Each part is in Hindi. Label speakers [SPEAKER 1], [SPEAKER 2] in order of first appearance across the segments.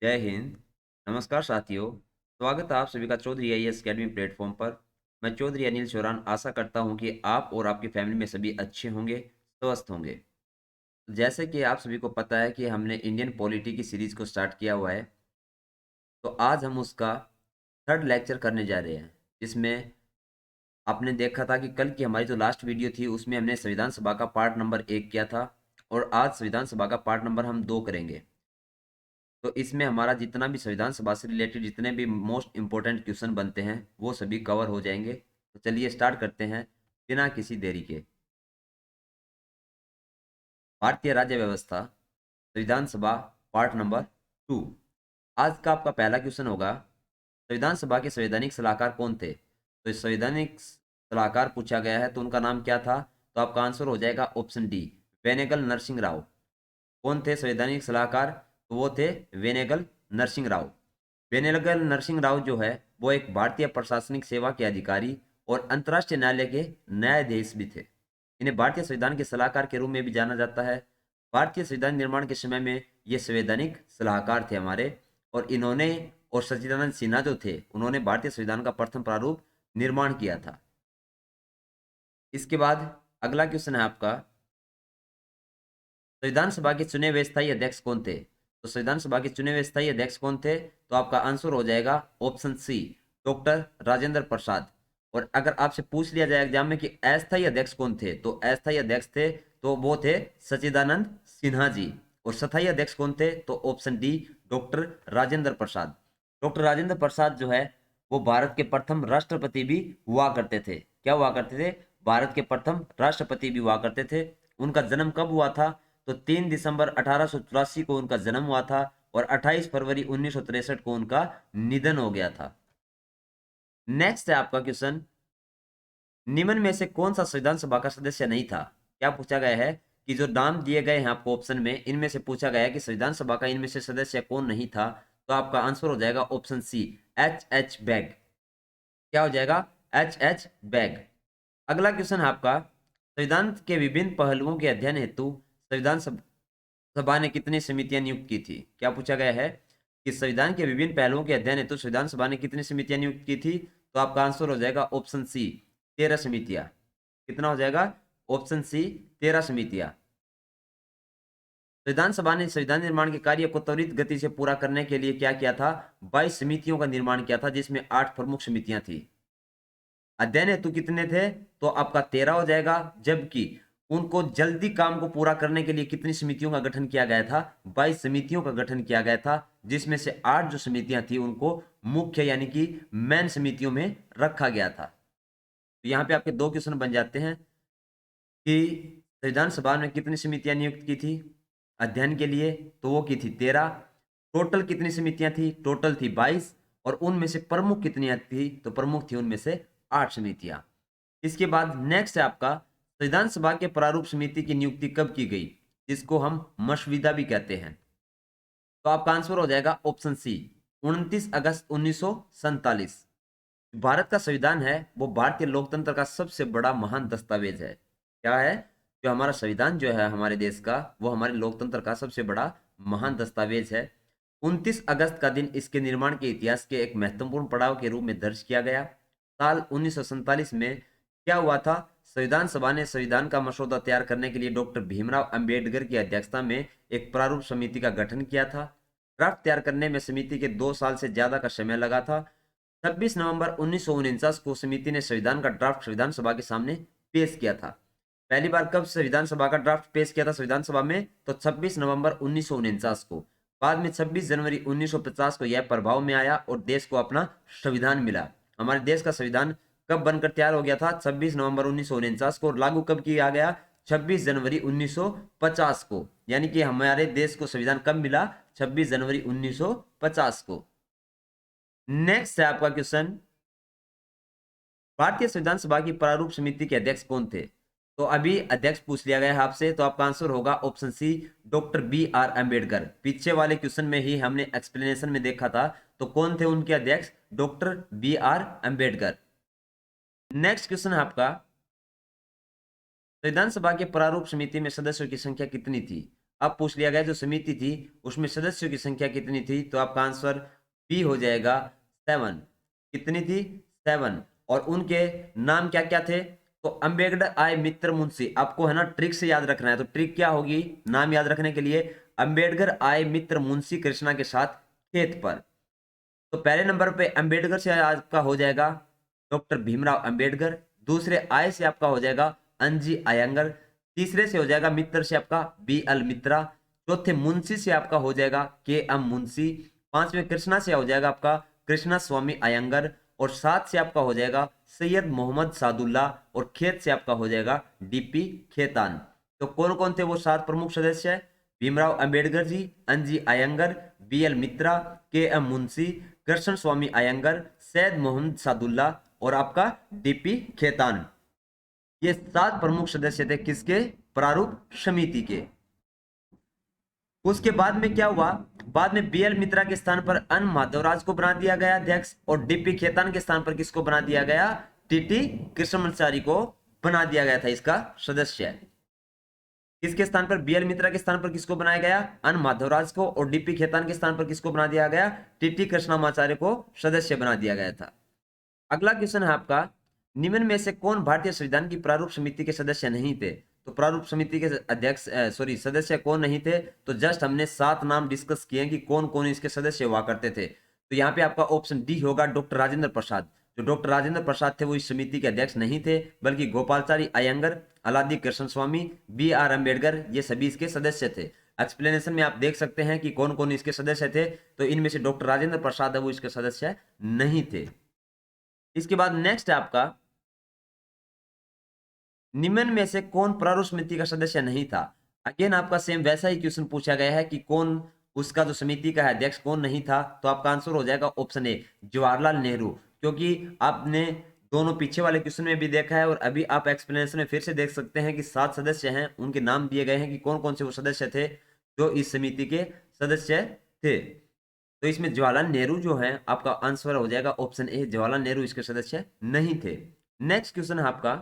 [SPEAKER 1] जय हिंद। नमस्कार साथियों, स्वागत है आप सभी का चौधरी आईएएस अकेडमी प्लेटफॉर्म पर। मैं चौधरी अनिल चौरान आशा करता हूं कि आप और आपकी फैमिली में सभी अच्छे होंगे, स्वस्थ होंगे। जैसे कि आप सभी को पता है कि हमने इंडियन पॉलिटी की सीरीज को स्टार्ट किया हुआ है, तो आज हम उसका थर्ड लेक्चर करने जा रहे हैं, जिसमें आपने देखा था कि कल की हमारी जो लास्ट वीडियो थी उसमें हमने संविधान सभा का पार्ट नंबर 1 किया था और आज संविधान सभा का पार्ट नंबर हम 2 करेंगे। तो इसमें हमारा जितना भी संविधान सभा से रिलेटेड जितने भी मोस्ट इंपॉर्टेंट क्वेश्चन बनते हैं वो सभी कवर हो जाएंगे। तो चलिए स्टार्ट करते हैं बिना किसी देरी के। भारतीय राज्य व्यवस्था, संविधान सभा, पार्ट नंबर 2। आज का आपका पहला क्वेश्चन होगा, संविधान सभा के संवैधानिक सलाहकार कौन थे? तो इस संवैधानिक सलाहकार पूछा गया है तो उनका नाम क्या था? तो आपका आंसर हो जाएगा ऑप्शन डी, वेनेगल नरसिंह राव। कौन थे संवैधानिक सलाहकार? तो वो थे वेनेगल नरसिंह राव। वेनेगल नरसिंह राव जो है वो एक भारतीय प्रशासनिक सेवा के अधिकारी और अंतर्राष्ट्रीय न्यायालय के न्यायाधीश भी थे। इन्हें भारतीय संविधान के सलाहकार के रूप में भी जाना जाता है। भारतीय संविधान निर्माण के समय में ये संवैधानिक सलाहकार थे हमारे, और इन्होंने और सच्चिदानंद सिन्हा जो थे उन्होंने भारतीय संविधान का प्रथम प्रारूप निर्माण किया था। इसके बाद अगला क्वेश्चन है आपका, संविधान सभा के चुने हुए स्थायी अध्यक्ष कौन थे? तो संविधान सभा के चुने हुए स्थायी अध्यक्ष कौन थे? तो आपका आंसर हो जाएगा option C, doctor Rajendra Prasad. और अगर आपसे पूछ लिया जाए एग्जाम में कि अस्थायी अध्यक्ष कौन थे, तो अस्थायी अध्यक्ष थे तो वो थे सच्चिदानंद सिन्हा जी। और स्थायी अध्यक्ष कौन थे? तो option D, doctor Rajendra Prasad. Doctor Rajendra Prasad जो है वो भारत के प्रथम राष्ट्रपति भी हुआ करते थे। क्या हुआ करते थे? भारत के प्रथम राष्ट्रपति भी हुआ करते थे। उनका जन्म कब हुआ था? तो 3 दिसंबर 1884 को उनका जन्म हुआ था और 28 फरवरी 1963 को उनका निधन हो गया था। नेक्स्ट है आपका क्वेश्चन, निम्न में से कौन सा संविधान सभा का सदस्य नहीं था? क्या पूछा गया है कि जो नाम दिए गए हैं आपको ऑप्शन में, इनमें से पूछा गया है कि संविधान सभा का इनमें से सदस्य कौन नहीं था? तो आपका आंसर हो जाएगा option C, H H bag. क्या हो जाएगा? H H bag. अगला क्वेश्चन है आपका, संविधान के विभिन्न पहलुओं के अध्ययन हेतु संविधान सभा ने कितनी समितियां नियुक्त की थी? क्या पूछा गया है कि संविधान के विभिन्न पहलुओं के अध्ययन हेतु संविधान सभा ने कितनी समितियां नियुक्त की थी? तो आपका आंसर हो जाएगा ऑप्शन सी, 13 समितियां। कितना हो जाएगा? ऑप्शन सी, 13 समितियां। संविधान सभा ने संविधान निर्माण के कार्य को त्वरित गति से पूरा करने के लिए क्या किया था? 22 समितियों का निर्माण किया था, जिसमें 8 प्रमुख समितियां थी। अध्ययन हेतु कितने थे? तो आपका 13 हो जाएगा, जबकि उनको जल्दी काम को पूरा करने के लिए कितनी समितियों का गठन किया गया था? 22 समितियों का गठन किया गया था, जिसमें से 8 जो समितियां थी उनको मुख्य यानी कि मेन समितियों में रखा गया था। तो यहाँ पे आपके दो क्वेश्चन बन जाते हैं कि संविधान सभा ने कितनी समितियां नियुक्त की थी अध्ययन के लिए? तो वो की थी 13। टोटल कितनी समितियां थी? टोटल थी 22। और उनमें से प्रमुख कितनी थी? तो प्रमुख थी उनमें से 8 समितियां। इसके बाद नेक्स्ट है आपका, संविधान सभा के प्रारूप समिति की नियुक्ति कब की गई, जिसको हम मशविदा भी कहते हैं? तो आपका आंसर हो जाएगा ऑप्शन सी, 29 अगस्त 1947। भारत का संविधान है वो भारतीय लोकतंत्र का सबसे बड़ा महान दस्तावेज है। क्या है? जो हमारा संविधान जो है हमारे देश का, वो हमारे लोकतंत्र का सबसे बड़ा महान दस्तावेज है। 29 अगस्त का दिन इसके निर्माण के इतिहास के एक महत्वपूर्ण पड़ाव के रूप में दर्ज किया गया। साल 1947 में क्या हुआ था? संविधान सभा ने संविधान का मसौदा तैयार करने के लिए डॉक्टर भीमराव अंबेडकर की अध्यक्षता में एक प्रारूप समिति का गठन किया था। ड्राफ्ट तैयार करने में समिति के 2 साल से ज्यादा का समय लगा था। 26 नवंबर 1949 को समिति ने संविधान का ड्राफ्ट संविधान सभा के सामने पेश किया था। पहली बार कब संविधान सभा का ड्राफ्ट पेश किया था संविधान सभा में? तो 26 नवंबर 1949 को। बाद में 26 जनवरी 1950 को यह प्रभाव में आया और देश को अपना संविधान मिला। हमारे देश का संविधान कब बनकर तैयार हो गया था? 26 नवंबर 1949 को। और लागू कब किया गया? 26 जनवरी 1950 को। यानी कि हमारे देश को संविधान कब मिला? 26 जनवरी 1950 को। नेक्स्ट है आपका क्वेश्चन, भारतीय संविधान सभा की प्रारूप समिति के अध्यक्ष कौन थे? तो अभी अध्यक्ष पूछ लिया गया है आपसे, तो आपका आंसर होगा option C, doctor B R Ambedkar. पीछे वाले क्वेश्चन में ही हमने एक्सप्लेनेशन में देखा था, तो कौन थे उनके अध्यक्ष? Doctor B R Ambedkar. Next question है आपका, संविधान सभा के प्रारूप समिति में सदस्यों की संख्या कितनी थी? अब पूछ लिया गया जो समिति थी उसमें सदस्यों की संख्या कितनी थी, तो आपका आंसर बी हो जाएगा 7। कितनी थी? 7। और उनके नाम क्या क्या थे? तो अम्बेडकर आय मित्र मुंशी, आपको है ना ट्रिक से याद रखना है। तो ट्रिक क्या होगी नाम याद रखने के लिए? अम्बेडकर आय मित्र मुंशी कृष्णा के साथ खेत पर। तो पहले नंबर पे अंबेडकर से आपका हो जाएगा डॉक्टर भीमराव अंबेडकर, दूसरे आय से आपका हो जाएगा अंजी अयंगर, तीसरे से हो जाएगा मित्र से आपका बी एल मित्रा, चौथे मुंशी से आपका हो जाएगा के एम मुंशी, पांचवें कृष्णा से हो जाएगा आपका कृष्णा स्वामी अयंगर, और सात से आपका हो जाएगा सैयद मोहम्मद सादुल्ला, और खेत से आपका हो जाएगा डीपी खेतान। तो कौन कौन थे वो 7 प्रमुख सदस्य? भीमराव अंबेडकर जी, अंजी अयंगर, बी एल मित्रा, के एम मुंशी, कृष्ण स्वामी अयंगर, सैयद मोहम्मद सादुल्ला और आपका डीपी खेतान। ये 7 प्रमुख सदस्य थे किसके? प्रारूप समिति के। उसके बाद में क्या हुआ? बाद में बीएल मित्रा के स्थान पर अन माधवराज को बना दिया गया अध्यक्ष, और डीपी खेतान के स्थान पर किसको बना दिया गया? टीटी कृष्णमाचारी को बना दिया गया था इसका सदस्य। किसके स्थान पर? बीएल मित्रा के स्थान पर किसको बनाया गया? अन माधवराज को, और डीपी खेतान के स्थान पर किसको बना दिया गया? टीटी कृष्णमाचार्य को सदस्य बना दिया गया था। अगला क्वेश्चन है आपका, निम्न में से कौन भारतीय संविधान की प्रारूप समिति के सदस्य नहीं थे? तो प्रारूप समिति के अध्यक्ष सदस्य कौन नहीं थे? तो जस्ट हमने 7 नाम डिस्कस किए कि कौन कौन इसके सदस्य हुआ करते थे। तो यहाँ पे आपका ऑप्शन डी होगा डॉक्टर राजेंद्र प्रसाद। जो डॉक्टर राजेंद्र प्रसाद थे वो इस समिति के अध्यक्ष नहीं थे, बल्कि गोपालचारी अयंगर, अलादी कृष्ण स्वामी, बी आर अम्बेडकर, ये सभी इसके सदस्य थे। एक्सप्लेनेशन में आप देख सकते हैं कि कौन कौन इसके सदस्य थे। तो इनमें से डॉक्टर राजेंद्र प्रसाद है वो इसके सदस्य नहीं थे। इसके बाद नेक्स्ट है आपका, निम्न में से कौन प्रारूप समिति का सदस्य नहीं था? अगेन आपका सेम वैसा ही क्वेश्चन पूछा गया है कि कौन उसका जो समिति का है अध्यक्ष कौन नहीं था। तो आपका आंसर हो जाएगा ऑप्शन ए जवाहरलाल नेहरू, क्योंकि आपने दोनों पीछे वाले क्वेश्चन में भी देखा है और अभी आप एक्सप्लेनेशन में फिर से देख सकते हैं कि 7 सदस्य हैं, उनके नाम दिए गए हैं कि कौन कौन से वो सदस्य थे जो इस समिति के सदस्य थे। तो इसमें जवाहरलाल नेहरू जो है आपका आंसर हो जाएगा ऑप्शन ए, जवाहरलाल नेहरू इसके सदस्य नहीं थे। नेक्स्ट क्वेश्चन है आपका,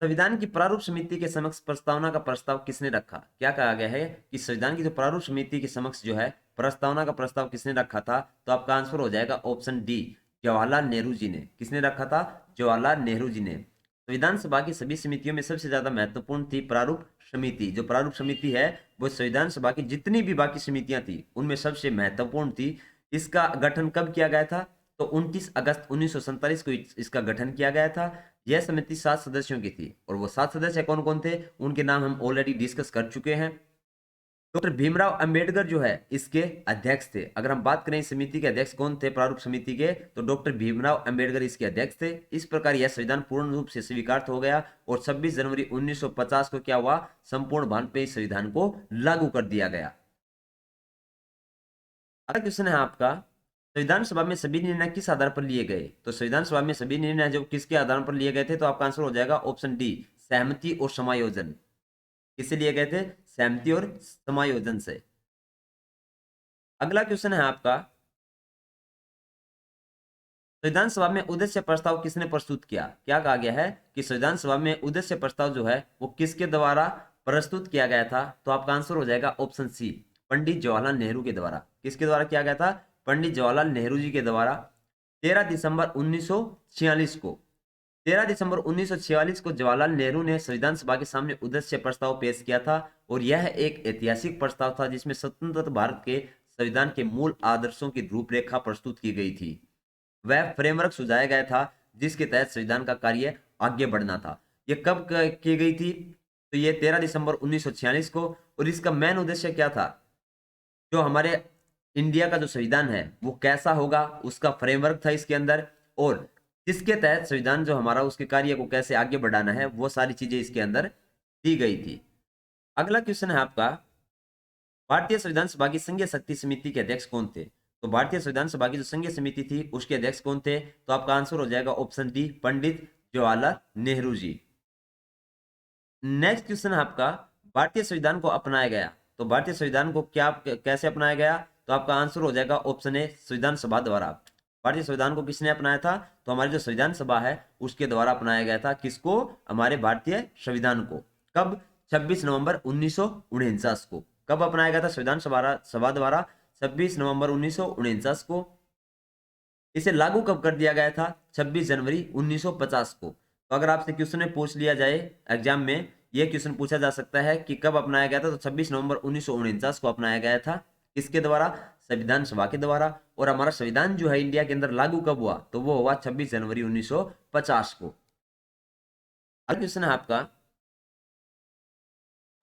[SPEAKER 1] संविधान की प्रारूप समिति के समक्ष प्रस्तावना का प्रस्ताव किसने रखा? क्या कहा गया है कि संविधान की जो प्रारूप समिति के समक्ष जो है प्रस्तावना का प्रस्ताव किसने रखा था? तो आपका आंसर हो जाएगा ऑप्शन डी, जवाहरलाल नेहरू जी ने। किसने रखा था? जवाहरलाल नेहरू जी ने। संविधान सभा की सभी समितियों में सबसे ज्यादा महत्वपूर्ण थी प्रारूप समिति। जो प्रारूप समिति है वो संविधान सभा की जितनी भी बाकी समितियां थी उनमें सबसे महत्वपूर्ण थी। इसका गठन कब किया गया था? तो 29 अगस्त 1947 को इसका गठन किया गया था। यह समिति 7 सदस्यों की थी, और वो 7 सदस्य कौन कौन थे उनके नाम हम ऑलरेडी डिस्कस कर चुके हैं। डॉक्टर भीमराव अंबेडकर जो है इसके अध्यक्ष थे। अगर हम बात करें समिति के अध्यक्ष कौन थे प्रारूप समिति के, तो डॉक्टर भीमराव अंबेडकर इसके अध्यक्ष थे। इस प्रकार यह संविधान पूर्ण रूप से स्वीकार हो गया और 26 जनवरी 1950 को क्या हुआ? संपूर्ण भारत पे इस संविधान को लागू कर दिया गया। अगला क्वेश्चन है आपका, संविधान सभा में सभी निर्णय किस आधार पर लिए गए? तो संविधान सभा में सभी निर्णय जो किसके आधार पर लिए गए थे? तो आपका आंसर हो जाएगा ऑप्शन डी, सहमति और समायोजन। किससे लिए गए थे? सहमति और समायोजन से। अगला क्वेश्चन है आपका, संविधान सभा में उद्देश्य प्रस्ताव किसने प्रस्तुत किया? क्या कहा गया है कि संविधान सभा में उद्देश्य प्रस्ताव जो है वो किसके द्वारा प्रस्तुत किया गया था? तो आपका आंसर हो जाएगा ऑप्शन सी, पंडित जवाहरलाल नेहरू के द्वारा। किसके द्वारा किया गया था? पंडित जवाहरलाल नेहरू जी के द्वारा। 13 दिसंबर 1946 को 13 दिसंबर 1946 को जवाहरलाल नेहरू ने संविधान सभा के सामने उद्देश्य प्रस्ताव पेश किया था, और यह एक ऐतिहासिक प्रस्ताव था जिसमें स्वतंत्र भारत के संविधान के मूल आदर्शों की रूपरेखा प्रस्तुत की गई थी। वह फ्रेमवर्क सुझाया गया था जिसके तहत संविधान का कार्य आगे बढ़ना था। यह कब की गई थी? तो ये 13 दिसंबर 1946 को। और इसका मेन उद्देश्य क्या था? जो हमारे इंडिया का जो संविधान है वो कैसा होगा उसका फ्रेमवर्क था इसके अंदर, और जिसके तहत संविधान जो हमारा उसके कार्य को कैसे आगे बढ़ाना है वो सारी चीजें इसके अंदर दी गई थी। अगला क्वेश्चन है आपका, भारतीय संविधान सभा की संघीय शक्ति समिति के अध्यक्ष कौन थे? तो भारतीय संविधान सभा की जो संघीय समिति थी उसके अध्यक्ष कौन थे? तो आपका आंसर हो जाएगा option D, Pandit Jawaharlal Nehru ji. Next question है आपका, भारतीय संविधान को अपनाया गया। तो भारतीय संविधान को क्या कैसे अपनाया गया? तो आपका आंसर हो जाएगा ऑप्शन ए, संविधान सभा द्वारा। भारतीय संविधान को किसने अपनाया था? तो हमारी जो संविधान सभा है उसके द्वारा अपनाया गया था। किसको? हमारे भारतीय संविधान को। कब? 26 नवंबर 1949 को। कब अपनाया गया था संविधान सभा द्वारा? 26 नवंबर 1949 को। इसे लागू कब कर दिया गया था? 26 जनवरी 1950 को। तो अगर आपसे क्वेश्चन में पूछ लिया जाए एग्जाम में, यह क्वेश्चन पूछा जा सकता है कि कब अपनाया गया था, तो 26 नवंबर 1949 को अपनाया गया था। किसके द्वारा? संविधान सभा के द्वारा। और हमारा संविधान जो है इंडिया के अंदर लागू कब हुआ? तो वो हुआ 26 जनवरी 1950 को। अगला क्वेश्चन है आपका,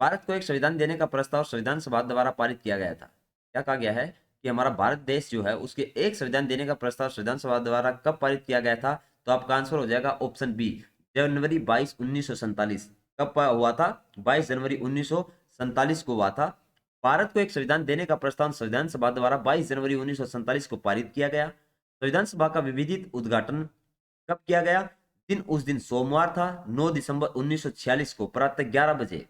[SPEAKER 1] भारत को एक संविधान देने का प्रस्ताव संविधान सभा द्वारा पारित किया गया था। क्या कहा गया है कि हमारा भारत देश जो है उसके एक संविधान देने का प्रस्ताव संविधान सभा द्वारा कब पारित किया गया था? तो आपका आंसर हो जाएगा ऑप्शन बी, जनवरी 22 1947। कब हुआ था? 22 जनवरी 1947 को हुआ था। भारत को एक संविधान देने का प्रस्ताव संविधान सभा द्वारा 22 जनवरी 1947 को पारित किया गया। संविधान सभा का विविधित उद्घाटन कब किया गया? उस दिन सोमवार था, 9 दिसंबर 1946 को प्रातः 11 बजे।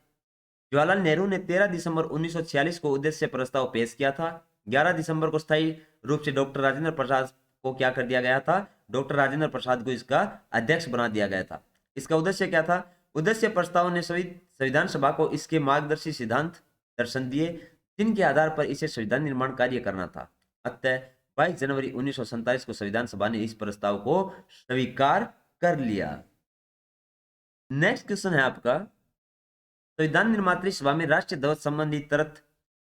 [SPEAKER 1] जवाहरलाल नेहरू ने 13 दिसंबर 1946 को उद्देश्य प्रस्ताव पेश किया था। 11 दिसंबर को स्थायी रूप से डॉक्टर राजेंद्र प्रसाद को क्या कर दिया गया था? डॉक्टर राजेंद्र प्रसाद को इसका अध्यक्ष बना दिया गया था। इसका उद्देश्य क्या था? उद्देश्य प्रस्ताव ने संविधान सभा को इसके मार्गदर्शी सिद्धांत दर्शन दिए, जिनके आधार पर इसे संविधान निर्माण कार्य करना था। अतः 22 जनवरी 1947 को संविधान सभा ने इस प्रस्ताव को स्वीकार कर लिया। नेक्स्ट क्वेश्चन है आपका, संविधान निर्मात्री सभा में राष्ट्रीय ध्वज संबंधी तरत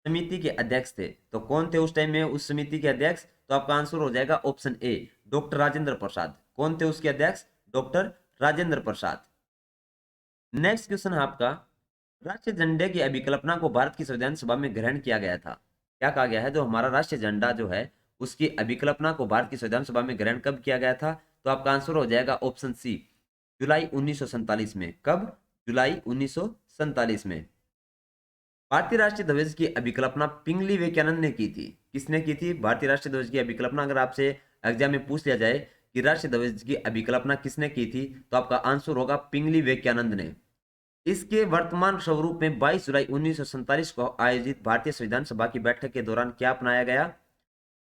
[SPEAKER 1] समिति के अध्यक्ष थे। तो कौन थे उस टाइम में उस समिति के अध्यक्ष? तो आपका आंसर हो जाएगा option A, doctor Rajendra Prasad. कौन थे उसके अध्यक्ष? Doctor Rajendra Prasad. Next question है आपका, राष्ट्रीय झंडे की अभिकल्पना को भारत की संविधान सभा में ग्रहण किया गया था। क्या कहा गया है? जो हमारा राष्ट्रीय झंडा जो है उसकी अभिकल्पना को भारत की संविधान सभा में ग्रहण कब किया गया था? तो आपका आंसर हो जाएगा ऑप्शन सी, जुलाई 1947 में। कब? जुलाई 1947 में। भारतीय राष्ट्रीय ध्वज की अभिकल्पना पिंगली विवेकानंद ने की थी। किसने की थी भारतीय राष्ट्रीय ध्वज की अभिकल्पना? अगर आपसे एग्जाम में पूछ लिया जाए कि राष्ट्रीय ध्वज की अभिकल्पना किसने की थी, तो आपका आंसर होगा पिंगली विवेकानंद ने। इसके वर्तमान स्वरूप में 22 जुलाई 1947 को आयोजित भारतीय संविधान सभा की बैठक के दौरान क्या अपनाया गया?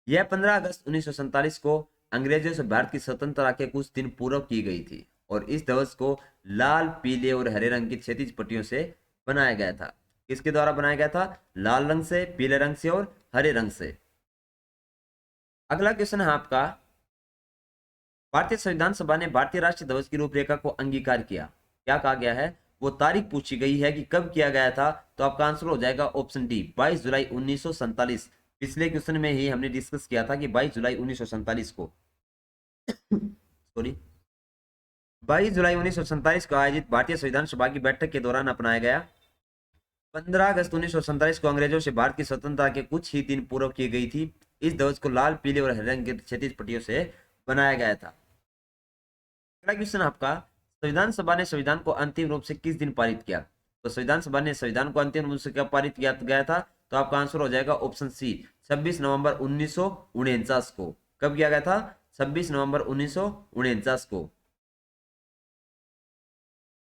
[SPEAKER 1] यह 15 अगस्त 1947 को अंग्रेजों से भारत की स्वतंत्रता के कुछ दिन पूर्व की गई थी और इस ध्वज को लाल, पीले और हरे रंग की क्षैतिज पट्टियों से बनाया गया था। किसके द्वारा बनाया गया था? लाल रंग से, पीले रंग से और हरे रंग से। अगला क्वेश्चन है आपका, भारतीय संविधान सभा ने भारतीय राष्ट्रीय ध्वज की रूपरेखा को अंगीकार किया। क्या कहा गया है? वो तारीख पूछी गई है कि कब किया गया था, तो आपका आंसर हो जाएगा ऑप्शन डी, 22 जुलाई 1947। पिछले क्वेश्चन में ही हमने डिस्कस किया था कि 22 जुलाई 1947 को सॉरी 22 जुलाई 1947 को आयोजित भारतीय संविधान सभा की बैठक के दौरान अपनाया गया। 15 अगस्त 1947 को अंग्रेजों से भारत की स्वतंत्रता के कुछ ही दिन पूर्व की गई थी। इस ध्वज को लाल, पीले और हरे रंग की क्षैतिज पट्टियों से बनाया गया था। अगला क्वेश्चन आपका, संविधान सभा ने संविधान को अंतिम रूप से किस दिन पारित किया? तो संविधान सभा ने संविधान को अंतिम रूप से कब पारित किया गया था? तो आपका आंसर हो जाएगा ऑप्शन सी, 26 नवंबर 1949 को। कब किया गया था? 26 नवंबर 1949 को।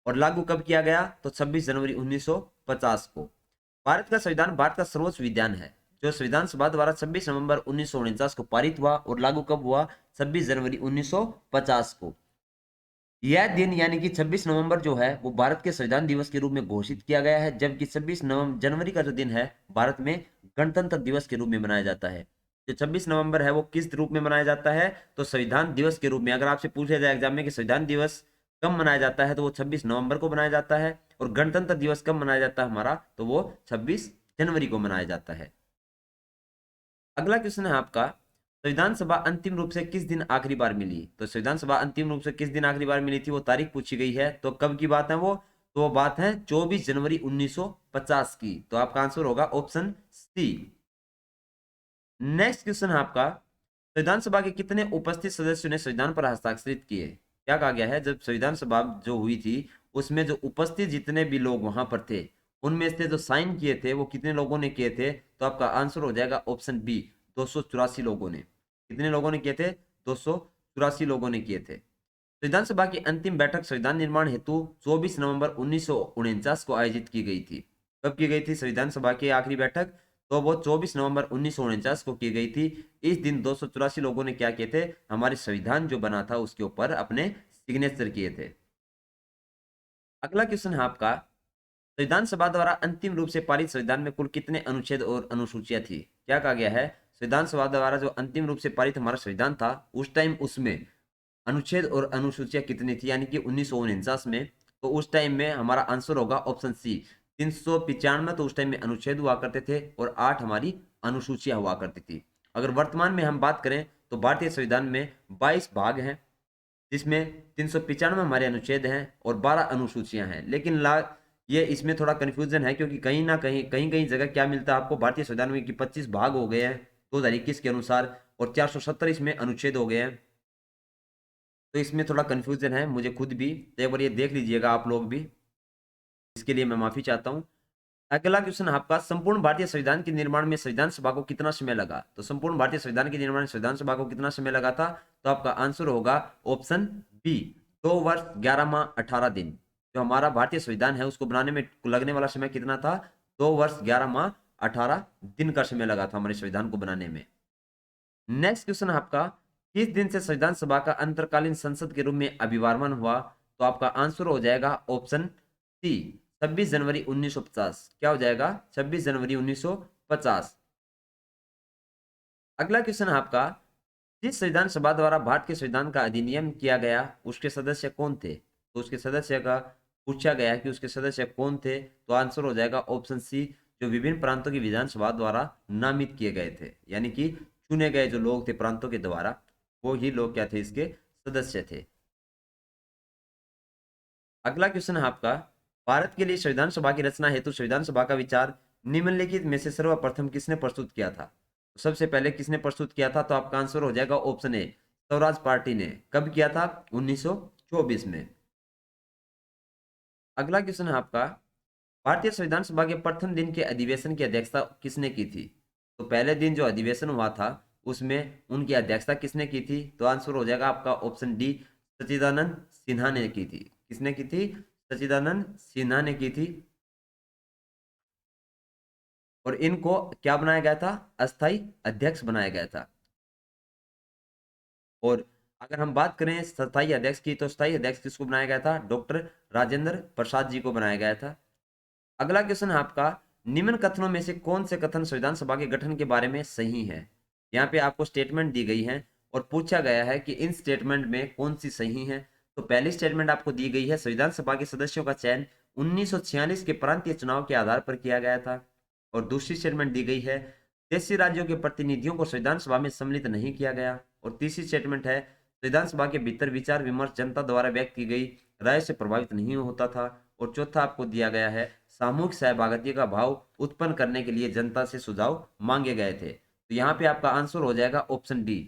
[SPEAKER 1] और लागू कब किया गया? तो 26 जनवरी 1950 को। भारत का संविधान भारत का सर्वोच्च विधान है, जो संविधान सभा द्वारा 26 नवंबर 1949 को पारित हुआ और लागू कब हुआ? 26 जनवरी 1950 को। यह दिन यानी कि 26 नवंबर जो है वो भारत के संविधान दिवस के रूप में घोषित किया गया है, जबकि 26 जनवरी का जो दिन है भारत में गणतंत्र दिवस के रूप में मनाया जाता है। जो 26 नवंबर है वो किस रूप में मनाया जाता है? तो संविधान दिवस के रूप में। अगर आपसे पूछा जाए एग्जाम में कि संविधान दिवस कब मनाया जाता है, तो वो 26 नवंबर को मनाया जाता है। और गणतंत्र दिवस कब मनाया जाता है हमारा? तो वो 26 जनवरी को मनाया जाता है। अगला क्वेश्चन है आपका, संविधान सभा अंतिम रूप से किस दिन आखिरी बार मिली? तो संविधान सभा अंतिम रूप से किस दिन आखिरी बार मिली थी, वो तारीख पूछी गई है। तो कब की बात है वो? तो वो बात है 24 जनवरी 1950 की। तो आपका आंसर होगा ऑप्शन सी। नेक्स्ट क्वेश्चन है आपका, संविधान सभा के कितने उपस्थित सदस्यों ने संविधान पर हस्ताक्षरित किए? क्या कहा गया है? जब संविधान सभा जो हुई थी उसमें जो उपस्थित जितने भी लोग वहां पर थे, उनमें से जो साइन किए थे वो कितने लोगों ने किए थे? तो आपका आंसर हो जाएगा ऑप्शन बी, 284 लोगों ने। कितने लोगों ने किए थे? 284 लोगों ने किए थे। संविधान सभा की अंतिम बैठक संविधान निर्माण हेतु 24 नवंबर 1949 को आयोजित की गई थी। कब की गई थी संविधान सभा की आखिरी बैठक? तो वो 24 नवंबर 1949 को की गई थी। इस दिन 284 लोगों ने क्या किए थे? हमारे संविधान जो बना था उसके ऊपर अपने सिग्नेचर किए थे। अगला क्वेश्चन है आपका, संविधान सभा द्वारा अंतिम रूप से पारित संविधान में कुल कितने अनुच्छेद और अनुसूचियां थी? क्या कहा गया है, संविधान सभा द्वारा जो अंतिम रूप से पारित हमारा संविधान था उस टाइम उसमें अनुच्छेद और अनुसूचियां कितनी थी, यानी कि 1949 में। तो उस टाइम में हमारा आंसर होगा ऑप्शन सी 395। तो उस टाइम में अनुच्छेद हुआ करते थे और 8 हमारी अनुसूचियां हुआ करती थी। अगर वर्तमान में हम बात करें तो भारतीय संविधान में 22 भाग हैं, जिसमें 395 हमारे अनुच्छेद हैं और 12 अनुसूचियां हैं। लेकिन ये इसमें थोड़ा कंफ्यूजन है, क्योंकि कहीं ना कहीं कहीं जगह क्या मिलता है आपको भारतीय संविधान में कि 25 भाग हो गए हैं 2021 के अनुसार और 470 इसमें अनुच्छेद हो गए हैं। तो इसमें थोड़ा कंफ्यूजन है मुझे खुद भी, तो एक बार ये देख लीजिएगा आप लोग भी, इसके लिए मैं माफी चाहता हूं। अगला क्वेश्चन आपका, संपूर्ण भारतीय संविधान के निर्माण में संविधान सभा को कितना समय लगा? तो संपूर्ण भारतीय संविधान के निर्माण में संविधान सभा को कितना समय लगा था? तो आपका आंसर होगा ऑप्शन बी 2 वर्ष 11 माह 18 दिन। जो हमारा भारतीय संविधान है उसको बनाने में लगने वाला समय कितना था? 2 वर्ष 11 माह 18 दिन का समय लगा था हमारे संविधान को बनाने में। नेक्स्ट क्वेश्चन आपका, किस दिन से संविधान सभा का अंतरकालीन संसद के रूप में अभिवार्मन हुआ? तो आपका आंसर हो जाएगा ऑप्शन सी 26 जनवरी 1950। क्या हो जाएगा? 26 जनवरी 1950। अगला क्वेश्चन आपका, जिस संविधान सभा द्वारा भारत के संविधान का अधिनियम किया गया उसके सदस्य कौन थे? तो उसके सदस्य का पूछा गया कि उसके सदस्य कौन थे, तो आंसर हो जाएगा ऑप्शन सी जो विभिन्न प्रांतों की विधानसभा द्वारा नामित किए गए थे, यानी कि चुने गए जो लोग थे प्रांतों के द्वारा, वो ही लोग क्या थे? इसके सदस्य थे। अगला क्वेश्चन है आपका, भारत के लिए संविधान सभा की रचना हेतु संविधान सभा का विचार निम्नलिखित में से सर्वप्रथम किसने प्रस्तुत किया था? तो सबसे पहले किसने प्रस्तुत किया था? तो आपका आंसर हो जाएगा ऑप्शन ए स्वराज पार्टी ने। कब किया था? 1924 में। अगला क्वेश्चन है आपका, भारतीय संविधान सभा के प्रथम दिन के अधिवेशन की अध्यक्षता किसने की थी? तो पहले दिन जो अधिवेशन हुआ था उसमें उनकी अध्यक्षता किसने की थी? तो आंसर हो जाएगा आपका ऑप्शन डी सच्चिदानंद सिन्हा ने की थी। किसने की थी? सच्चिदानंद सिन्हा ने की थी। और इनको क्या बनाया गया था? अस्थाई अध्यक्ष बनाया गया था। और अगर हम बात करें स्थायी अध्यक्ष की, तो स्थायी अध्यक्ष किसको बनाया गया था? डॉक्टर राजेंद्र प्रसाद जी को बनाया गया था। अगला क्वेश्चन है आपका, निम्न कथनों में से कौन से कथन संविधान सभा के गठन के बारे में सही है? यहाँ पे आपको स्टेटमेंट दी गई है और पूछा गया है कि इन स्टेटमेंट में कौन सी सही है। तो पहली स्टेटमेंट आपको दी गई है, संविधान सभा के सदस्यों का चयन 1946 के प्रांतीय चुनाव के आधार पर किया गया था। और दूसरी स्टेटमेंट दी गई है, देशी राज्यों के प्रतिनिधियों को संविधान सभा में सम्मिलित नहीं किया गया। और तीसरी स्टेटमेंट है, संविधान सभा के भीतर विचार विमर्श जनता द्वारा व्यक्त की गई राय से प्रभावित नहीं होता था। और चौथा आपको दिया गया है, सामूहिक सहभागिता का भाव उत्पन्न करने के लिए जनता से सुझाव मांगे गए थे। तो यहाँ पे आपका आंसर हो जाएगा ऑप्शन डी।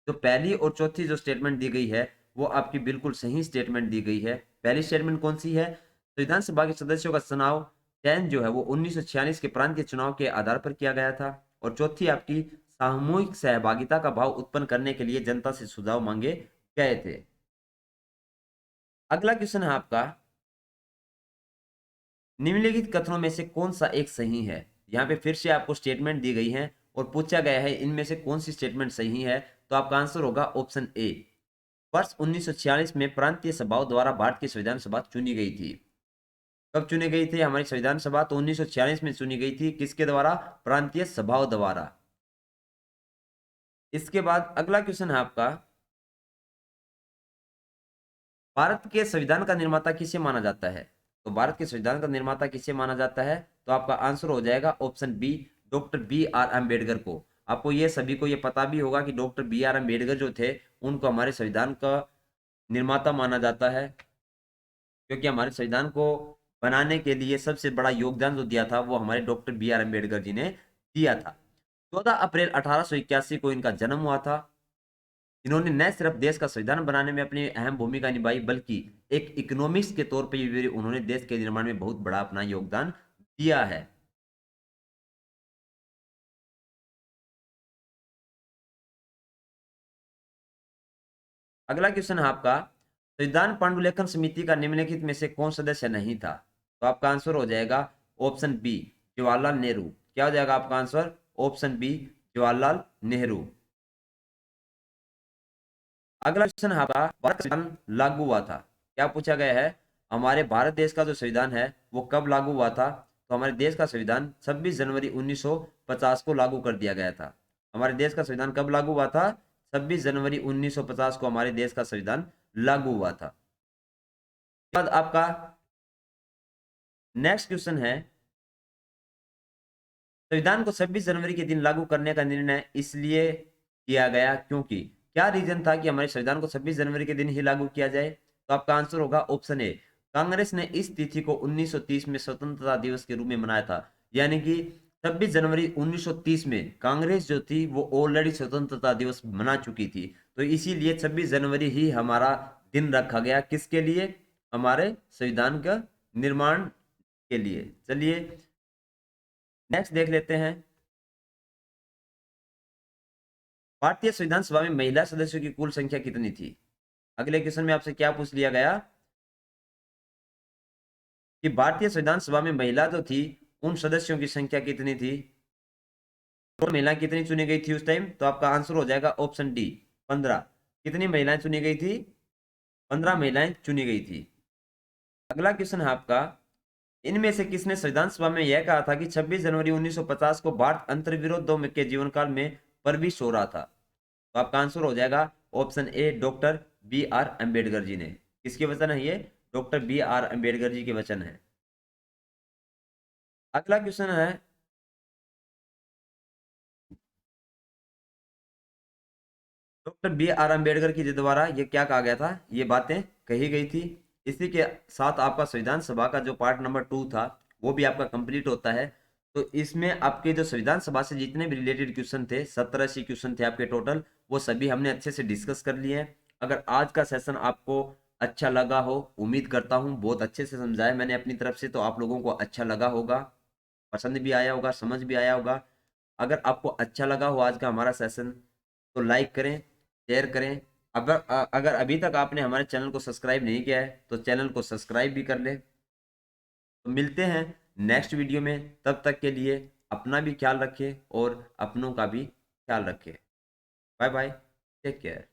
[SPEAKER 1] तो पहली और चौथी जो स्टेटमेंट दी गई है वो आपकी बिल्कुल सही स्टेटमेंट दी गई है। पहली स्टेटमेंट कौन सी है? संविधान सभा के सदस्यों का चुनाव चयन जो है वो 1946 के प्रांतीय चुनाव के आधार पर किया गया था। और चौथी आपकी सामूहिक सहभागिता का भाव उत्पन्न करने के लिए जनता से सुझाव मांगे गए थे। अगला क्वेश्चन है आपका, निम्नलिखित कथनों में से कौन सा एक सही है? यहाँ पे फिर से आपको स्टेटमेंट दी गई है और पूछा गया है इनमें से कौन सी स्टेटमेंट सही है। तो आपका आंसर होगा ऑप्शन ए, वर्ष 1946 में प्रांतीय सभाओं द्वारा भारत की संविधान सभा चुनी गई थी। कब चुनी गई थी हमारी संविधान सभा? तो 1946 में चुनी गई थी। किसके द्वारा? प्रांतीय सभाओं द्वारा। इसके बाद अगला क्वेश्चन है आपका, भारत के संविधान का निर्माता किसे माना जाता है? तो भारत के संविधान का निर्माता किसे माना जाता है? तो आपका आंसर हो जाएगा option B doctor B R Ambedkar को। आपको ये सभी को ये पता भी होगा कि डॉक्टर बी आर अम्बेडकर जो थे उनको हमारे संविधान का निर्माता माना जाता है, क्योंकि हमारे संविधान को बनाने के लिए सबसे बड़ा योगदान जो दिया था वो हमारे doctor B R Ambedkar ji ने दिया था। 14 अप्रैल 1881 को इनका जन्म हुआ था। इन्होंने न सिर्फ देश का संविधान बनाने में अपनी अहम भूमिका निभाई, बल्कि एक इकोनॉमिक्स के तौर पर भी उन्होंने देश के निर्माण में बहुत बड़ा अपना योगदान दिया है। अगला क्वेश्चन है आपका, संविधान पांडुलिखन समिति का निम्नलिखित में से कौन सदस्य नहीं था? तो आपका आंसर हो जाएगा ऑप्शन बी जवाहरलाल नेहरू। क्या हो जाएगा आपका answer? Option B Jawaharlal Nehru. अगला क्वेश्चन है आपका, भारत का संविधान लागू हुआ था। क्या पूछा गया है? हमारे भारत देश का जो संविधान है वो कब लागू हुआ था? तो हमारे देश का संविधान 26 जनवरी 1950 को लागू कर दिया गया था। हमारे देश का संविधान कब लागू हुआ था? 26 जनवरी 1950 को हमारे देश का संविधान लागू हुआ था। बाद आपका नेक्स्ट क्वेश्चन है, संविधान को 26 जनवरी के दिन लागू करने का निर्णय इसलिए किया गया क्योंकि, क्या रीजन था कि हमारे संविधान को 26 जनवरी के दिन ही लागू किया जाए? तो आपका आंसर होगा ऑप्शन ए, कांग्रेस ने इस तिथि को 1930 में स्वतंत्रता दिवस के रूप में मनाया था। यानी कि 26 जनवरी 1930 में कांग्रेस जो थी वो ऑलरेडी स्वतंत्रता दिवस मना चुकी थी, तो इसीलिए 26 जनवरी ही हमारा दिन रखा गया। किसके लिए? हमारे संविधान का निर्माण के लिए। चलिए नेक्स्ट देख लेते हैं, भारतीय संविधान सभा में महिला सदस्यों की कुल संख्या कितनी थी? अगले क्वेश्चन में आपसे क्या पूछ लिया गया कि भारतीय संविधान सभा में महिला जो थी उन सदस्यों की संख्या कितनी थी? तो महिला कितनी चुनी गई थी उस टाइम? तो आपका आंसर हो जाएगा ऑप्शन डी, 15। कितनी महिलाएं चुनी गई थी? 15 महिलाएं चुनी गई थी। अगला क्वेश्चन है आपका, इनमें से किसने संविधान सभा में यह कहा था कि 26 जनवरी 1950 को भारत अंतर्विरोधों के जीवन काल में प्रविष्ट हो रहा था? तो आपका आंसर हो जाएगा option A, doctor B R Ambedkar ji ने। किसके वचन है ये? Doctor B R Ambedkar ji के वचन है। अगला क्वेश्चन है, doctor B R Ambedkar ji द्वारा ये क्या कहा गया था, ये बातें कही गई थी। इसी के साथ आपका संविधान सभा का जो पार्ट नंबर 2 था वो भी आपका कंप्लीट होता है। तो इसमें आपके जो संविधान सभा से जितने भी रिलेटेड क्वेश्चन थे, 17 क्वेश्चन थे आपके टोटल, वो सभी हमने अच्छे से डिस्कस कर लिए हैं। अगर आज का सेशन आपको अच्छा लगा हो, उम्मीद करता हूँ बहुत अच्छे से समझाया मैंने अपनी तरफ से, तो आप लोगों को अच्छा लगा होगा, पसंद भी आया होगा, समझ भी आया होगा। अगर आपको अच्छा लगा हो आज का हमारा सेशन तो लाइक करें, शेयर करें। अगर अगर अभी तक आपने हमारे चैनल को सब्सक्राइब नहीं किया है तो चैनल को सब्सक्राइब भी कर ले। तो मिलते हैं नेक्स्ट वीडियो में, तब तक के लिए अपना भी ख्याल रखें और अपनों का भी ख्याल रखें। Bye bye, take care.